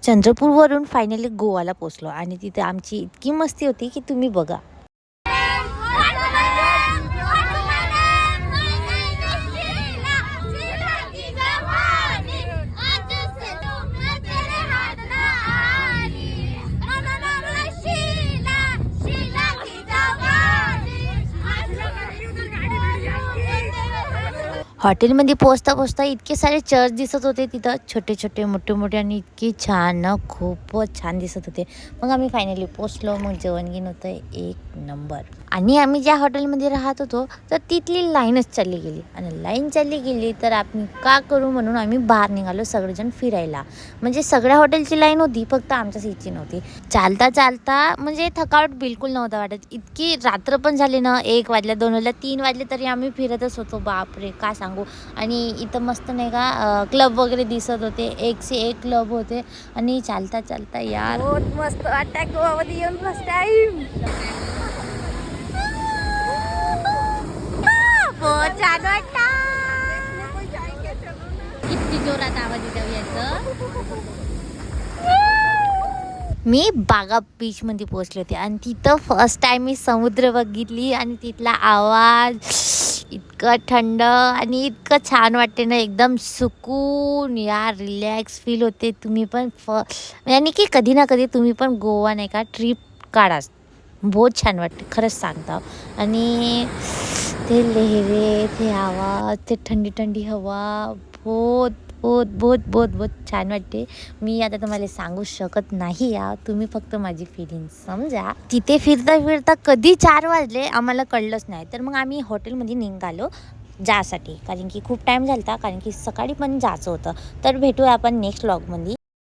चंद्रपूरवरून finally गोवाला पोचलो आणि तिथे आमची इतकी मस्ती होती की तुम्ही बघा. हॉटेलमध्ये पोचता पोचता इतके सारे चर्च दिसत होते तिथं, छोटे छोटे मोठे मोठे, आणि इतके छान ना, खूपच छान दिसत होते. मग आम्ही फायनली पोचलो. मग जेवण घेऊन होतं एक नंबर. आणि आम्ही ज्या हॉटेलमध्ये राहत होतो तर तिथली लाईनच चालली गेली, आणि लाईन चालली गेली तर आपण का करू म्हणून आम्ही बाहेर निघालो सगळेजण फिरायला. म्हणजे सगळ्या हॉटेलची लाईन होती, फक्त आमच्या सीटची नव्हती. चालता चालता म्हणजे थकावट बिलकुल नव्हता वाटत. इतकी रात्र पण झाली ना, 1 वाजल्या, 2 वाजल्या, 3 वाजले तरी आम्ही फिरतच होतो. बापरे, का सांगू. आणि इथं मस्त नाही का क्लब वगैरे दिसत होते, 1 से 1 क्लब होते. आणि चालता चालता यार बहुत मस्त वाटतं गोवामध्ये येऊन फर्स्ट टाइम. बहुत छान वाटतं. किती जोरात आवाज येतो याचं. मी बागा बीचमध्ये पोचले होते आणि तिथं फर्स्ट टाइम मी समुद्र बघितली आणि तिथला आवाज इतकं थंड आणि इतकं छान वाटते ना, एकदम सुकून यार, रिलॅक्स फील होते. तुम्ही पण यानी की कधी ना कधी तुम्ही पण गोवा नाही का ट्रिप काढा, बहुत छान वाटते खरंच सांगता. आणि ते लहरे, ते आवाज, ते थंडी थंडी हवा, बहुत बहुत बहुत बहुत बहुत छान वाटते. मी आता तुम्हाला सांगू शकत नाही या, तुम्ही फक्त माझी फिलिंग समजा. तिथे फिरता फिरता कधी 4 वाजले आम्हाला कळलंच नाही. तर मग आम्ही हॉटेलमध्ये निघालो जासाठी, कारण की खूप टाईम झाला होता, कारण की सकाळी पण जायचं होतं. तर भेटूया आपण नेक्स्ट व्लॉगमध्ये.